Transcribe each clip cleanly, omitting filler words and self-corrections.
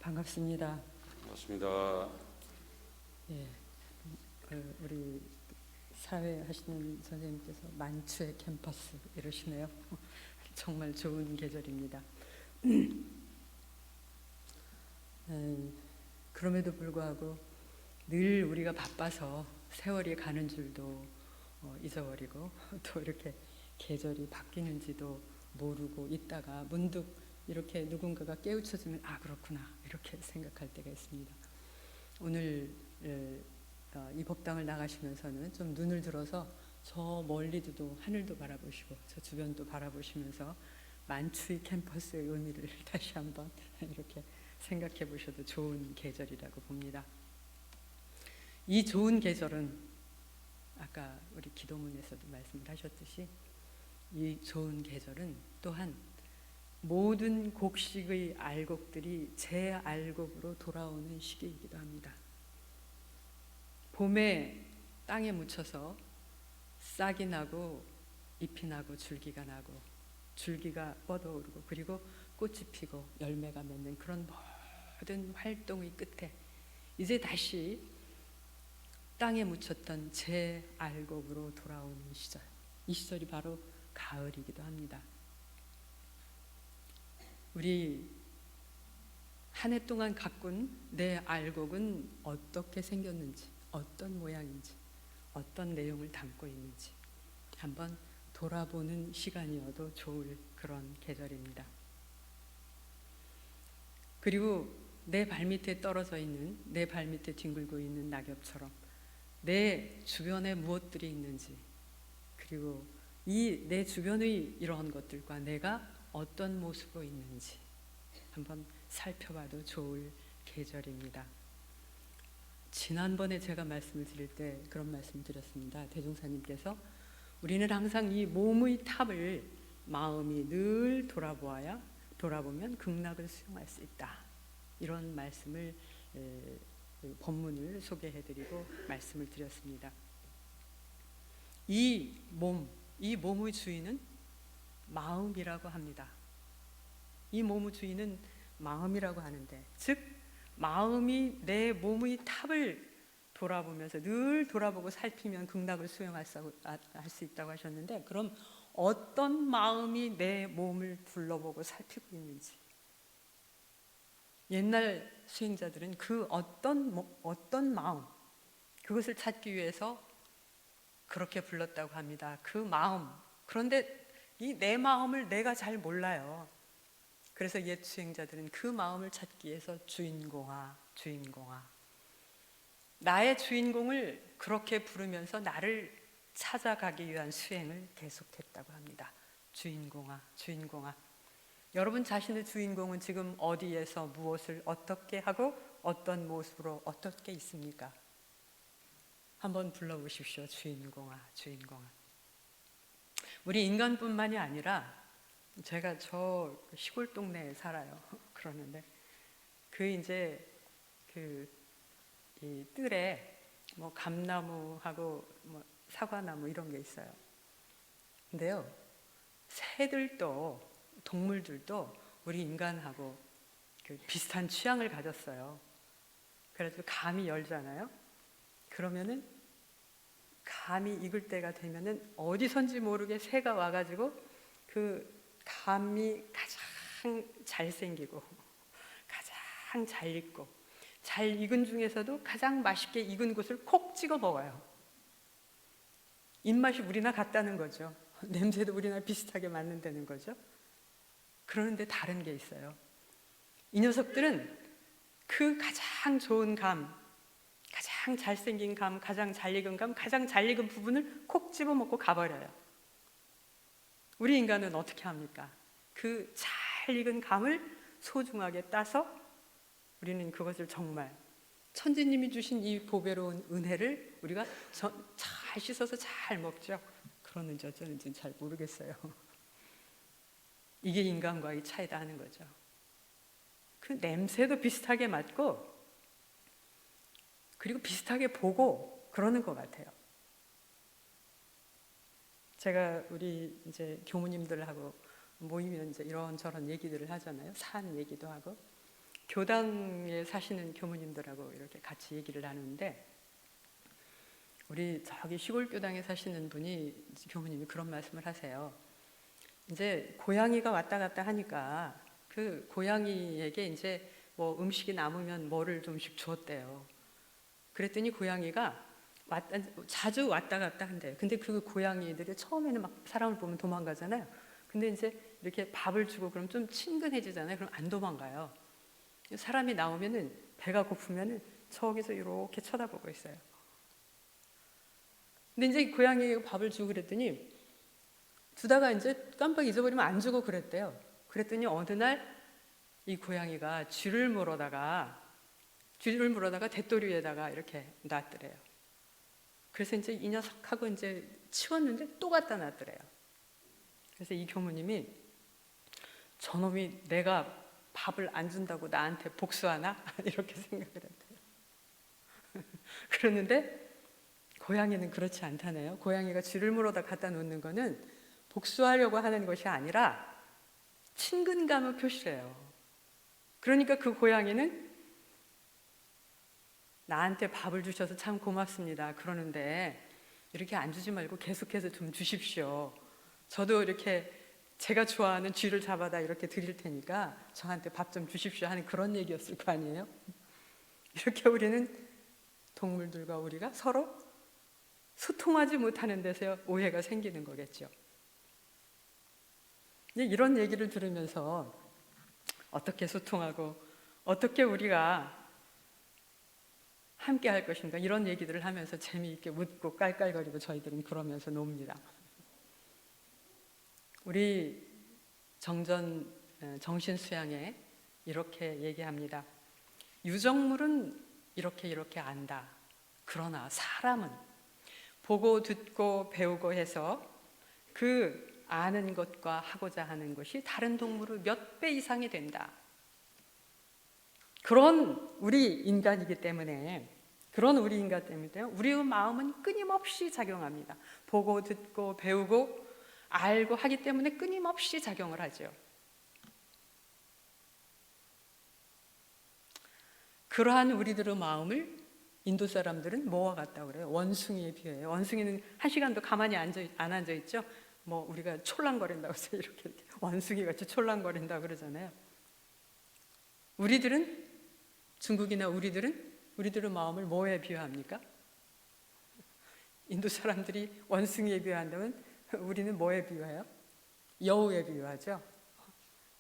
반갑습니다. 반갑습니다. 예, 우리 사회 하시는 선생님께서 만추의 캠퍼스 이러시네요. 정말 좋은 계절입니다. 그럼에도 불구하고 늘 우리가 바빠서 세월이 가는 줄도 잊어버리고 또 이렇게 계절이 바뀌는지도 모르고 있다가 문득 이렇게 누군가가 깨우쳐주면 아 그렇구나 이렇게 생각할 때가 있습니다. 오늘 이 법당을 나가시면서는 좀 눈을 들어서 저 멀리도 하늘도 바라보시고 저 주변도 바라보시면서 만추의 캠퍼스의 의미를 다시 한번 이렇게 생각해 보셔도 좋은 계절이라고 봅니다. 이 좋은 계절은 아까 우리 기도문에서도 말씀을 하셨듯이 이 좋은 계절은 또한 모든 곡식의 알곡들이 재알곡으로 돌아오는 시기이기도 합니다. 봄에 땅에 묻혀서 싹이 나고 잎이 나고 줄기가 나고 줄기가 뻗어오르고 그리고 꽃이 피고 열매가 맺는 그런 모든 활동의 끝에 이제 다시 땅에 묻혔던 재알곡으로 돌아오는 시절, 이 시절이 바로 가을이기도 합니다. 우리 한 해 동안 가꾼 내 알곡은 어떻게 생겼는지, 어떤 모양인지, 어떤 내용을 담고 있는지 한번 돌아보는 시간이어도 좋을 그런 계절입니다. 그리고 내 발밑에 떨어져 있는, 내 발밑에 뒹굴고 있는 낙엽처럼 내 주변에 무엇들이 있는지, 그리고 이 내 주변의 이러한 것들과 내가 어떤 모습으로 있는지 한번 살펴봐도 좋을 계절입니다. 지난번에 제가 말씀을 드릴 때 그런 말씀을 드렸습니다. 대종사님께서 우리는 항상 이 몸의 탑을 마음이 늘 돌아보면 극락을 수용할 수 있다. 이런 말씀을 본문을 소개해드리고 말씀을 드렸습니다. 이 몸의 주인은 마음이라고 합니다. 이 몸의 주인은 마음이라고 하는데, 즉 마음이 내 몸의 탑을 돌아보면서 늘 돌아보고 살피면 극락을 수용할 수 있다고 하셨는데, 그럼 어떤 마음이 내 몸을 둘러보고 살피고 있는지, 옛날 수행자들은 그 어떤 마음, 그것을 찾기 위해서 그렇게 불렀다고 합니다. 그 마음. 그런데 이 내 마음을 내가 잘 몰라요. 그래서 옛 수행자들은 그 마음을 찾기 위해서 주인공아, 나의 주인공을 그렇게 부르면서 나를 찾아가기 위한 수행을 계속했다고 합니다. 주인공아. 여러분 자신의 주인공은 지금 어디에서 무엇을 어떻게 하고 어떤 모습으로 어떻게 있습니까? 한번 불러보십시오. 주인공아. 우리 인간뿐만이 아니라 제가 저 시골 동네에 살아요. 그러는데 이 뜰에 뭐 감나무하고 뭐 사과나무 이런 게 있어요. 근데요, 새들도 동물들도 우리 인간하고 비슷한 취향을 가졌어요. 그래서 감이 열잖아요. 그러면은 감이 익을 때가 되면은 어디선지 모르게 새가 와가지고 그 감이 가장 잘생기고 가장 잘 익고 잘 익은 중에서도 가장 맛있게 익은 곳을 콕 찍어 먹어요. 입맛이 우리나 같다는 거죠. 냄새도 우리나 비슷하게 맡는다는 거죠. 그러는데 다른 게 있어요. 이 녀석들은 그 가장 좋은 감, 가장 잘생긴 감, 가장 잘 익은 감, 가장 잘 익은 부분을 콕 집어먹고 가버려요. 우리 인간은 어떻게 합니까? 그 잘 익은 감을 소중하게 따서 우리는 그것을 정말 천지님이 주신 이 보배로운 은혜를 우리가 잘 씻어서 잘 먹죠. 그러는지 어쩌는지는 잘 모르겠어요. 이게 인간과의 차이다 하는 거죠. 그 냄새도 비슷하게 맡고 그리고 비슷하게 보고 그러는 것 같아요. 제가 우리 이제 교무님들하고 모이면 이제 이런저런 얘기들을 하잖아요. 산 얘기도 하고 교당에 사시는 교무님들하고 이렇게 같이 얘기를 나누는데, 우리 저기 시골 교당에 사시는 분이, 교무님이 그런 말씀을 하세요. 이제 고양이가 왔다 갔다 하니까 그 고양이에게 이제 뭐 음식이 남으면 뭐를 좀씩 주었대요. 그랬더니 고양이가 자주 왔다 갔다 한대요. 근데 그 고양이들이 처음에는 막 사람을 보면 도망가잖아요. 근데 이제 이렇게 밥을 주고 그럼 좀 친근해지잖아요. 그럼 안 도망가요. 사람이 나오면은 배가 고프면은 저기서 이렇게 쳐다보고 있어요. 근데 이제 고양이가 밥을 주고 그랬더니 주다가 이제 깜빡 잊어버리면 안 주고 그랬대요. 그랬더니 어느 날 이 고양이가 쥐를 물어다가 대토리 위에다가 이렇게 놨더래요. 그래서 이제 이 녀석하고 이제 치웠는데 또 갖다 놨더래요. 그래서 이 교무님이 저놈이 내가 밥을 안 준다고 나한테 복수하나? 이렇게 생각을 했대요. 그러는데 고양이는 그렇지 않다네요. 고양이가 쥐를 물어다 갖다 놓는 거는 복수하려고 하는 것이 아니라 친근감을 표시해요. 그러니까 그 고양이는 나한테 밥을 주셔서 참 고맙습니다. 그러는데 이렇게 안 주지 말고 계속해서 좀 주십시오. 저도 이렇게 제가 좋아하는 쥐를 잡아다 이렇게 드릴 테니까 저한테 밥 좀 주십시오 하는 그런 얘기였을 거 아니에요? 이렇게 우리는 동물들과 우리가 서로 소통하지 못하는 데서 오해가 생기는 거겠죠. 이런 얘기를 들으면서 어떻게 소통하고 어떻게 우리가 함께 할 것인가, 이런 얘기들을 하면서 재미있게 웃고 깔깔거리고 저희들은 그러면서 놉니다. 우리 정신수양에 이렇게 얘기합니다. 유정물은 이렇게 안다. 그러나 사람은 보고 듣고 배우고 해서 그 아는 것과 하고자 하는 것이 다른 동물의 몇 배 이상이 된다. 그런 우리 인간이기 때문에 우리의 마음은 끊임없이 작용합니다. 보고 듣고 배우고 알고 하기 때문에 끊임없이 작용을 하죠. 그러한 우리들의 마음을 인도 사람들은 뭐와 같다고 그래요? 원숭이에 비유해요. 원숭이는 한 시간도 가만히 안 앉아 있죠. 뭐 우리가 촐랑거린다고 해서 이렇게 원숭이같이 촐랑거린다고 그러잖아요. 중국이나 우리들의 마음을 뭐에 비유합니까? 인도 사람들이 원숭이에 비유한다면 우리는 뭐에 비유해요? 여우에 비유하죠.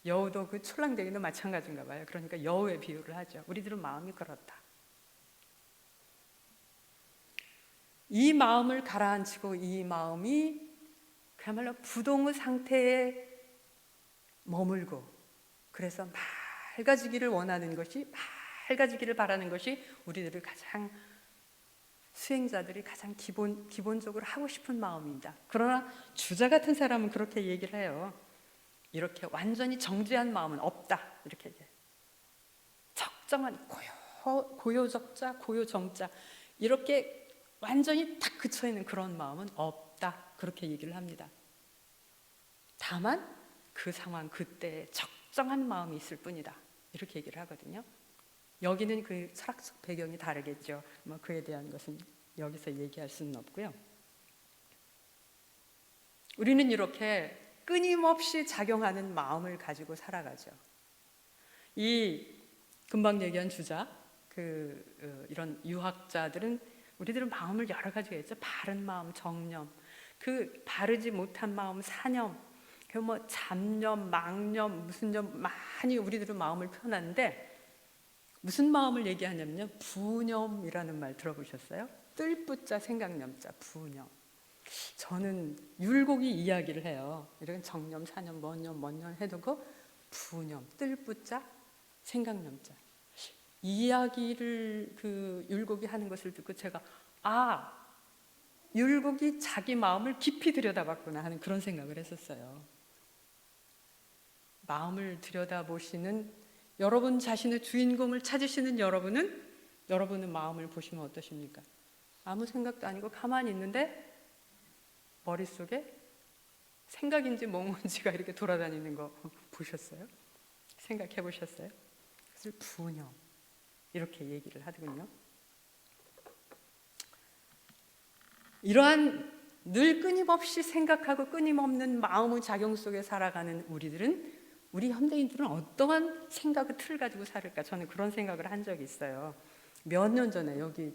여우도 그 촐랑대기도 마찬가지인가 봐요. 그러니까 여우에 비유를 하죠. 우리들의 마음이 그렇다. 이 마음을 가라앉히고 이 마음이 그야말로 부동의 상태에 머물고, 그래서 맑아지기를 원하는 것이, 맑아지기를 바라는 것이 우리들을 수행자들이 가장 기본적으로 하고 싶은 마음입니다. 그러나 주자 같은 사람은 그렇게 얘기를 해요. 이렇게 완전히 정지한 마음은 없다. 이렇게 얘기해요. 적정한 고요적자, 고요정자, 이렇게 완전히 딱 그쳐있는 그런 마음은 없다. 그렇게 얘기를 합니다. 다만 그 상황 그때에 적정한 마음이 있을 뿐이다. 이렇게 얘기를 하거든요. 여기는 그 철학적 배경이 다르겠죠. 뭐 그에 대한 것은 여기서 얘기할 수는 없고요. 우리는 이렇게 끊임없이 작용하는 마음을 가지고 살아가죠. 이 금방 얘기한 주자, 이런 유학자들은 우리들은 마음을 여러 가지가 있죠. 바른 마음, 정념, 그 바르지 못한 마음, 사념, 그 뭐 잡념, 망념, 무슨 념, 많이 우리들은 마음을 표현하는데, 무슨 마음을 얘기하냐면요, 부념이라는 말 들어보셨어요? 뜰부자 생각념자, 부념. 저는 율곡이 이야기를 해요. 이런 정념, 사념, 뭔념 해두고 부념, 뜰부자 생각념자. 이야기를 율곡이 하는 것을 듣고 제가 율곡이 자기 마음을 깊이 들여다봤구나 하는 그런 생각을 했었어요. 마음을 들여다보시는 여러분 자신의 주인공을 찾으시는 여러분의 마음을 보시면 어떠십니까? 아무 생각도 아니고 가만히 있는데 머릿속에 생각인지 뭔지가 이렇게 돌아다니는 거 보셨어요? 생각해 보셨어요? 사실 부녀 이렇게 얘기를 하더군요. 이러한 늘 끊임없이 생각하고 끊임없는 마음의 작용 속에 살아가는 우리 현대인들은 어떠한 생각의 틀을 가지고 살을까? 저는 그런 생각을 한 적이 있어요. 몇 년 전에 여기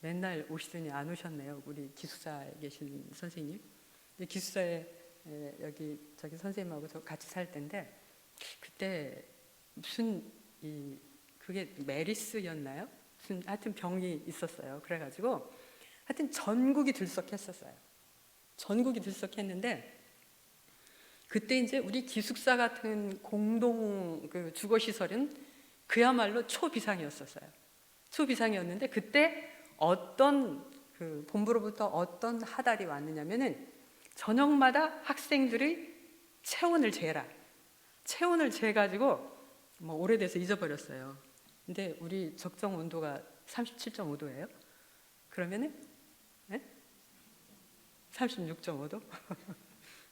맨날 오시더니 안 오셨네요. 우리 기숙사에 계신 선생님. 기숙사에 여기 저기 선생님하고 저 같이 살 때인데 그때 무슨 그게 메리스였나요? 무슨 하여튼 병이 있었어요. 그래가지고 하여튼 전국이 들썩했었어요. 전국이 들썩했는데 그때 이제 우리 기숙사 같은 공동 그 주거 시설은 그야말로 초비상이었었어요. 초비상이었는데 그때 어떤 그 본부로부터 어떤 하달이 왔느냐면은 저녁마다 학생들의 체온을 재라. 체온을 재가지고 뭐 오래돼서 잊어버렸어요. 근데 우리 적정 온도가 37.5도예요. 그러면은 36.5도?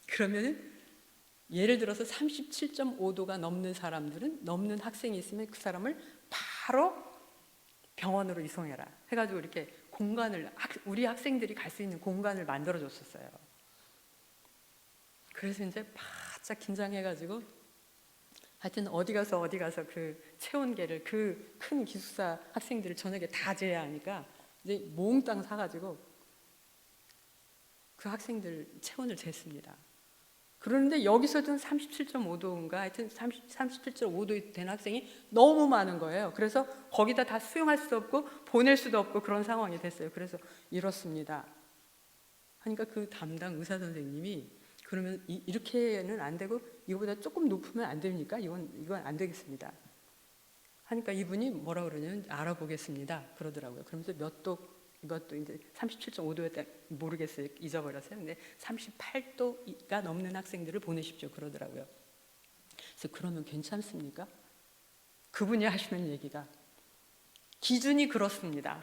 그러면은 예를 들어서 37.5도가 넘는 학생이 있으면 그 사람을 바로 병원으로 이송해라 해가지고 이렇게 우리 학생들이 갈 수 있는 공간을 만들어 줬었어요. 그래서 이제 바짝 긴장해가지고 하여튼 어디 가서 그 체온계를 그 큰 기숙사 학생들을 저녁에 다 재야 하니까 이제 몽땅 사가지고 그 학생들 체온을 쟀습니다. 그런데 여기서도 37.5도인가 하여튼 37.5도 된 학생이 너무 많은 거예요. 그래서 거기다 다 수용할 수도 없고 보낼 수도 없고 그런 상황이 됐어요. 그래서 이렇습니다 하니까 그 담당 의사 선생님이 그러면 이렇게는 안 되고 이거보다 조금 높으면 안 됩니까? 이건 안 되겠습니다 하니까 이분이 뭐라 그러냐면 알아보겠습니다 그러더라고요. 그러면서 이것도 이제 37.5도였다 모르겠어요. 잊어버렸어요. 근데 38도가 넘는 학생들을 보내십시오 그러더라고요. 그래서 그러면 괜찮습니까? 그분이 하시는 얘기가 기준이 그렇습니다.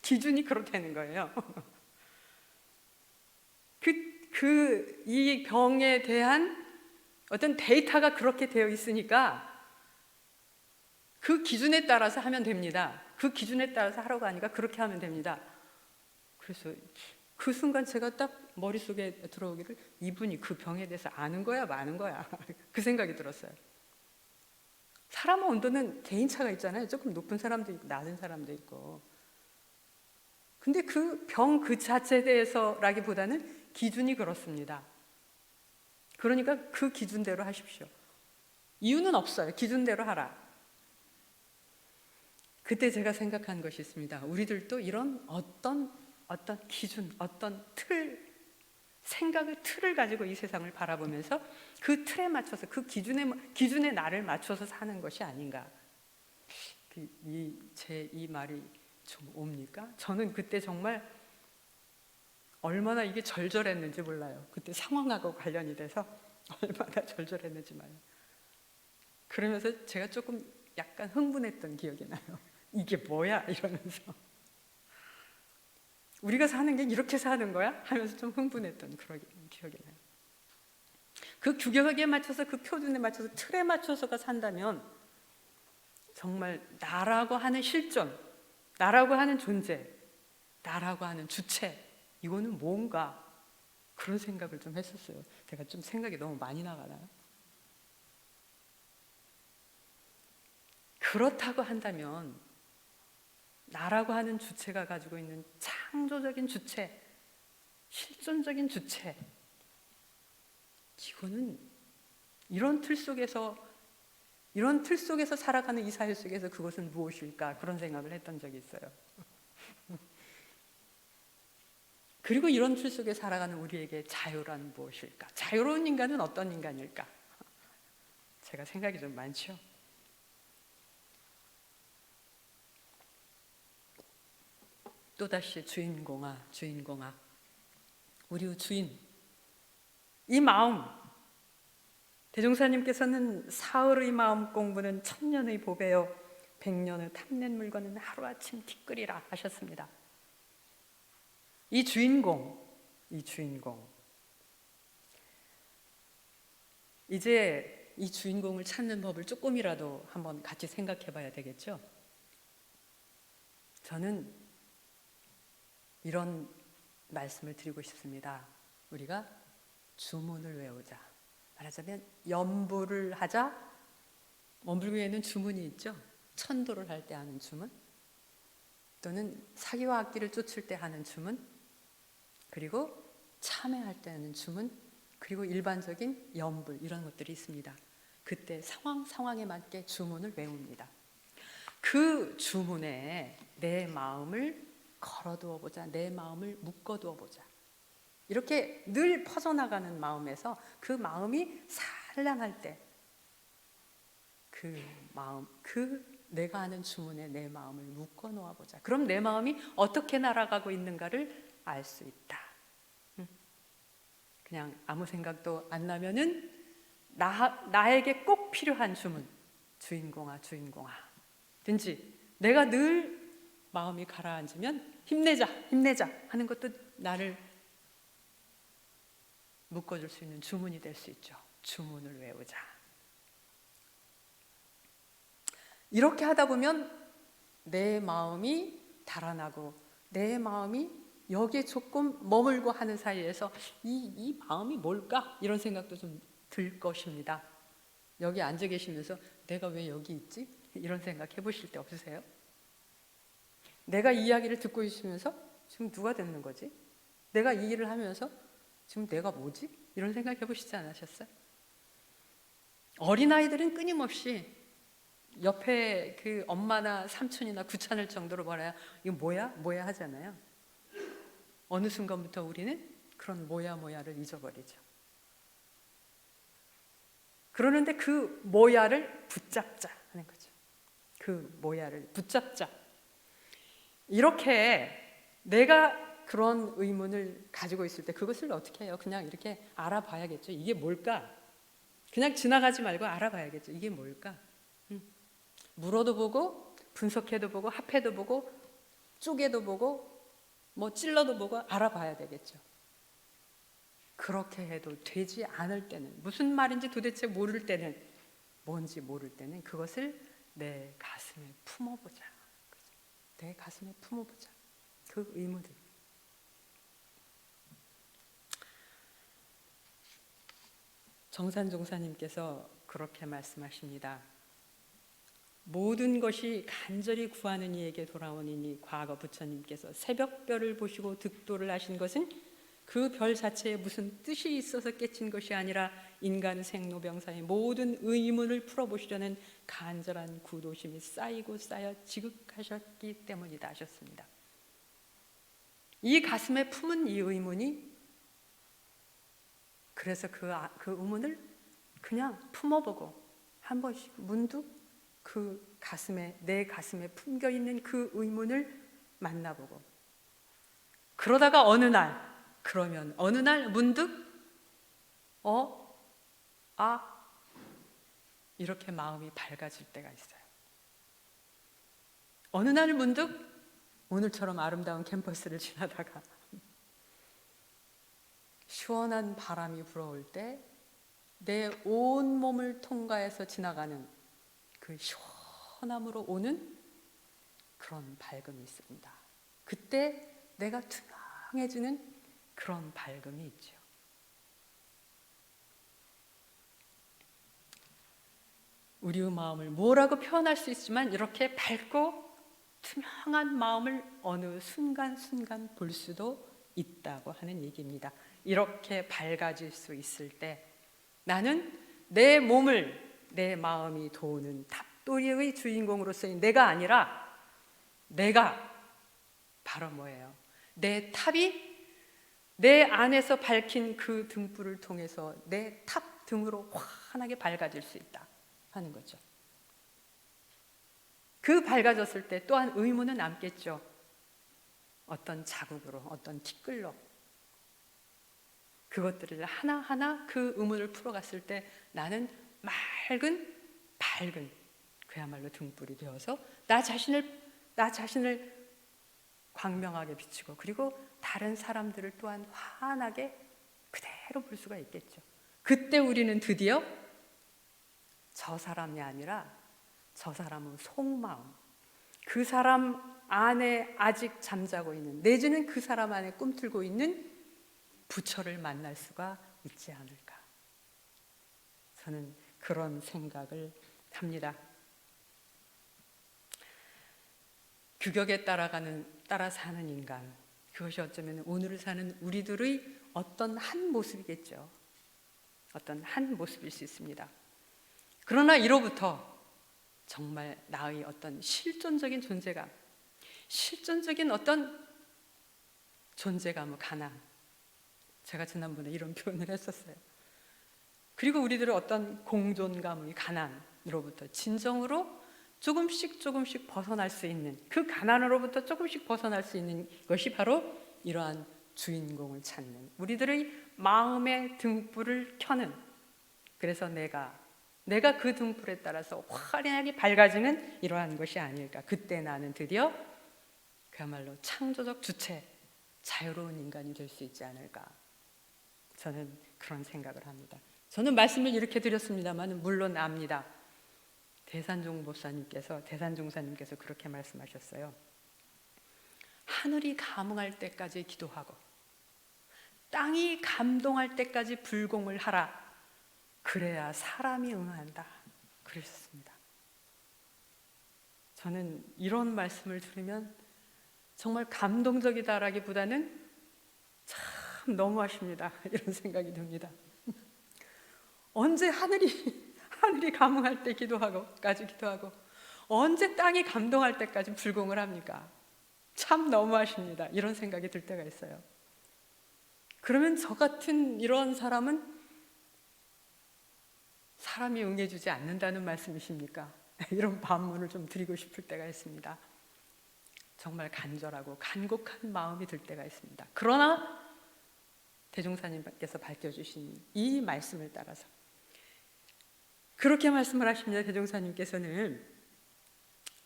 기준이 그렇다는 거예요. 이 병에 대한 어떤 데이터가 그렇게 되어 있으니까 그 기준에 따라서 하면 됩니다. 그 기준에 따라서 하라고 하니까 그렇게 하면 됩니다. 그래서 그 순간 제가 딱 머릿속에 들어오기를 이분이 그 병에 대해서 아는 거야 마는 거야 그 생각이 들었어요. 사람의 온도는 개인차가 있잖아요. 조금 높은 사람도 있고 낮은 사람도 있고. 근데 그 병 그 자체에 대해서라기보다는 기준이 그렇습니다. 그러니까 그 기준대로 하십시오. 이유는 없어요. 기준대로 하라. 그때 제가 생각한 것이 있습니다. 우리들도 이런 어떤 기준, 어떤 생각의 틀을 가지고 이 세상을 바라보면서 그 틀에 맞춰서 그 기준에 나를 맞춰서 사는 것이 아닌가. 이 말이 좀 옵니까? 저는 그때 정말 얼마나 이게 절절했는지 몰라요. 그때 상황하고 관련이 돼서 얼마나 절절했는지 몰라요. 그러면서 제가 조금 약간 흥분했던 기억이 나요. 이게 뭐야? 이러면서 우리가 사는 게 이렇게 사는 거야? 하면서 좀 흥분했던 그런 기억이 나요. 그 규격에 맞춰서 그 표준에 맞춰서 틀에 맞춰서가 산다면 정말 나라고 하는 실존, 나라고 하는 존재, 나라고 하는 주체 이거는 뭔가 그런 생각을 좀 했었어요. 제가 좀 생각이 너무 많이 나가나요? 그렇다고 한다면 나라고 하는 주체가 가지고 있는 창조적인 주체, 실존적인 주체 이거는 이런 틀 속에서 살아가는 이 사회 속에서 그것은 무엇일까 그런 생각을 했던 적이 있어요. 그리고 이런 틀 속에 살아가는 우리에게 자유란 무엇일까? 자유로운 인간은 어떤 인간일까? 제가 생각이 좀 많죠. 또다시 주인공아 우리의 주인 이 마음 대종사님께서는 사흘의 마음 공부는 천년의 보배요 백년의 탐낸 물건은 하루아침 티끌이라 하셨습니다. 이 주인공 이제 이 주인공을 찾는 법을 조금이라도 한번 같이 생각해 봐야 되겠죠. 저는 이런 말씀을 드리고 싶습니다. 우리가 주문을 외우자. 말하자면 연부를 하자. 원불교에는 주문이 있죠. 천도를 할 때 하는 주문, 또는 사기와 악기를 쫓을 때 하는 주문, 그리고 참회할 때 하는 주문, 그리고 일반적인 연불, 이런 것들이 있습니다. 그때 상황에 맞게 주문을 외웁니다. 그 주문에 내 마음을 걸어두어 보자. 내 마음을 묶어두어 보자. 이렇게 늘 퍼져나가는 마음에서 그 마음이 산란할 때 그 마음, 내가 하는 주문에 내 마음을 묶어 놓아 보자. 그럼 내 마음이 어떻게 날아가고 있는가를 알 수 있다. 그냥 아무 생각도 안 나면은 나에게 꼭 필요한 주문, 주인공아 주인공아 든지, 내가 늘 마음이 가라앉으면 힘내자 힘내자 하는 것도 나를 묶어줄 수 있는 주문이 될 수 있죠. 주문을 외우자. 이렇게 하다 보면 내 마음이 달아나고 내 마음이 여기에 조금 머물고 하는 사이에서 이 마음이 뭘까? 이런 생각도 좀 들 것입니다. 여기 앉아 계시면서 내가 왜 여기 있지? 이런 생각 해보실 때 없으세요? 내가 이 이야기를 듣고 있으면서 지금 누가 듣는 거지? 내가 이 일을 하면서 지금 내가 뭐지? 이런 생각 해보시지 않으셨어요? 어린아이들은 끊임없이 옆에 그 엄마나 삼촌이나 귀찮을 정도로 말해야 이거 뭐야? 뭐야 하잖아요. 어느 순간부터 우리는 그런 뭐야를 잊어버리죠. 그러는데 그 뭐야를 붙잡자 하는 거죠. 그 뭐야를 붙잡자. 이렇게 내가 그런 의문을 가지고 있을 때 그것을 어떻게 해요? 그냥 이렇게 알아봐야겠죠. 이게 뭘까? 그냥 지나가지 말고 알아봐야겠죠. 이게 뭘까? 물어도 보고 분석해도 보고 합해도 보고 쪼개도 보고 뭐 찔러도 보고 알아봐야 되겠죠. 그렇게 해도 되지 않을 때는, 무슨 말인지 도대체 모를 때는, 뭔지 모를 때는 그것을 내 가슴에 품어보자. 내 가슴에 품어보자. 그 의무들. 정산종사님께서 그렇게 말씀하십니다. 모든 것이 간절히 구하는 이에게 돌아오니니 과거 부처님께서 새벽별을 보시고 득도를 하신 것은 그 별 자체에 무슨 뜻이 있어서 깨친 것이 아니라 인간 생로병사의 모든 의문을 풀어보시려는 간절한 구도심이 쌓이고 쌓여 지극하셨기 때문이다 하셨습니다. 이 가슴에 품은 이 의문이, 그래서 그 의문을 그냥 품어보고 한 번씩 문득 그 가슴에, 내 가슴에 품겨 있는 그 의문을 만나보고, 그러다가 어느 날 문득 이렇게 마음이 밝아질 때가 있어요. 어느 날 문득 오늘처럼 아름다운 캠퍼스를 지나다가 시원한 바람이 불어올 때 내 온몸을 통과해서 지나가는 그 시원함으로 오는 그런 밝음이 있습니다. 그때 내가 투명해지는 그런 밝음이 있죠. 우리의 마음을 뭐라고 표현할 수 있지만 이렇게 밝고 투명한 마음을 어느 순간순간 볼 수도 있다고 하는 얘기입니다. 이렇게 밝아질 수 있을 때 나는 내 몸을, 내 마음이 도우는 탑도리의 주인공으로서의 내가 아니라, 내가 바로 뭐예요? 내 탑이 내 안에서 밝힌 그 등불을 통해서 내 탑 등으로 환하게 밝아질 수 있다 하는 거죠. 그 밝아졌을 때 또한 의문은 남겠죠. 어떤 자국으로, 어떤 티끌로 그것들을 하나하나 그 의문을 풀어갔을 때 나는 밝은 그야말로 등불이 되어서 나 자신을 광명하게 비추고, 그리고 다른 사람들을 또한 환하게 그대로 볼 수가 있겠죠. 그때 우리는 드디어 저 사람이 아니라 저 사람의 속마음, 그 사람 안에 아직 잠자고 있는, 내지는 그 사람 안에 꿈틀고 있는 부처를 만날 수가 있지 않을까. 저는 그런 생각을 합니다. 규격에 따라 사는 인간, 그것이 어쩌면 오늘을 사는 우리들의 어떤 한 모습이겠죠. 어떤 한 모습일 수 있습니다. 그러나 이로부터 정말 나의 어떤 실존적인 존재감, 실존적인 어떤 존재감의 가난, 제가 지난번에 이런 표현을 했었어요. 그리고 우리들의 어떤 공존감의 가난으로부터 진정으로 조금씩 벗어날 수 있는, 그 가난으로부터 조금씩 벗어날 수 있는 것이 바로 이러한 주인공을 찾는, 우리들의 마음의 등불을 켜는, 그래서 내가 그 등불에 따라서 화려하게 밝아지는 이러한 것이 아닐까. 그때 나는 드디어 그야말로 창조적 주체, 자유로운 인간이 될 수 있지 않을까. 저는 그런 생각을 합니다. 저는 말씀을 이렇게 드렸습니다만 물론 압니다. 대산종사님께서 그렇게 말씀하셨어요. 하늘이 감흥할 때까지 기도하고 땅이 감동할 때까지 불공을 하라. 그래야 사람이 응한다. 그러셨습니다. 저는 이런 말씀을 들으면 정말 감동적이다라기보다는 참 너무하십니다. 이런 생각이 듭니다. 언제 하늘이 감흥할 때 기도하고 언제 땅이 감동할 때까지 불공을 합니까? 참 너무하십니다. 이런 생각이 들 때가 있어요. 그러면 저 같은 이런 사람은 사람이 응해주지 않는다는 말씀이십니까? 이런 반문을 좀 드리고 싶을 때가 있습니다. 정말 간절하고 간곡한 마음이 들 때가 있습니다. 그러나 대종사님께서 밝혀주신 이 말씀을 따라서 그렇게 말씀을 하십니다. 대종사님께서는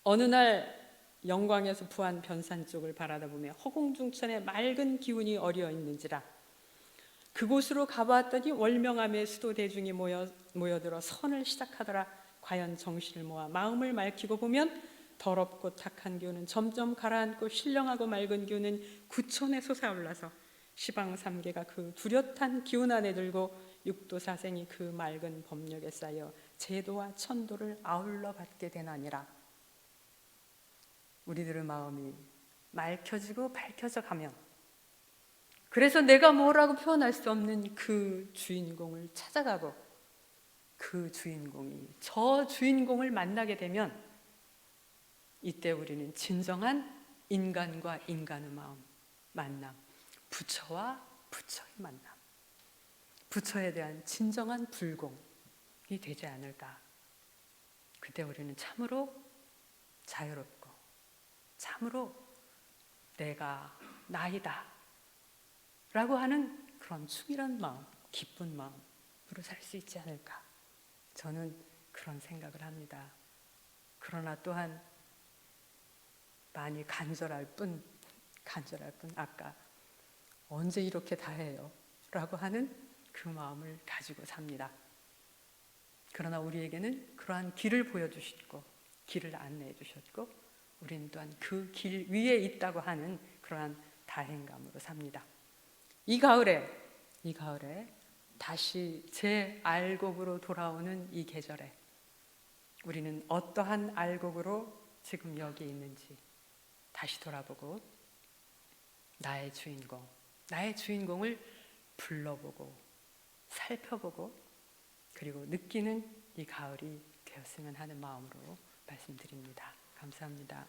어느 날 영광에서 부한 변산 쪽을 바라다 보며 허공중천에 맑은 기운이 어려 있는지라 그곳으로 가보았더니 월명암의 수도 대중이 모여들어 선을 시작하더라. 과연 정신을 모아 마음을 맑히고 보면 더럽고 탁한 기운은 점점 가라앉고 신령하고 맑은 기운은 구천에 솟아올라서 시방삼계가 그 뚜렷한 기운 안에 들고 육도사생이 그 맑은 법력에 쌓여 제도와 천도를 아울러 받게 되나니라. 우리들의 마음이 맑혀지고 밝혀져 가면, 그래서 내가 뭐라고 표현할 수 없는 그 주인공을 찾아가고 그 주인공이 저 주인공을 만나게 되면 이때 우리는 진정한 인간과 인간의 마음 만남, 부처와 부처의 만남, 부처에 대한 진정한 불공이 되지 않을까. 그때 우리는 참으로 자유롭고 참으로 내가 나이다 라고 하는 그런 충실한 마음, 기쁜 마음으로 살 수 있지 않을까. 저는 그런 생각을 합니다. 그러나 또한 많이 간절할 뿐 아까 언제 이렇게 다 해요? 라고 하는 그 마음을 가지고 삽니다. 그러나 우리에게는 그러한 길을 보여주셨고 길을 안내해 주셨고 우리는 또한 그 길 위에 있다고 하는 그러한 다행감으로 삽니다. 이 가을에 다시 제 알곡으로 돌아오는 이 계절에 우리는 어떠한 알곡으로 지금 여기 있는지 다시 돌아보고 나의 주인공을 불러보고 살펴보고 그리고 느끼는 이 가을이 되었으면 하는 마음으로 말씀드립니다. 감사합니다.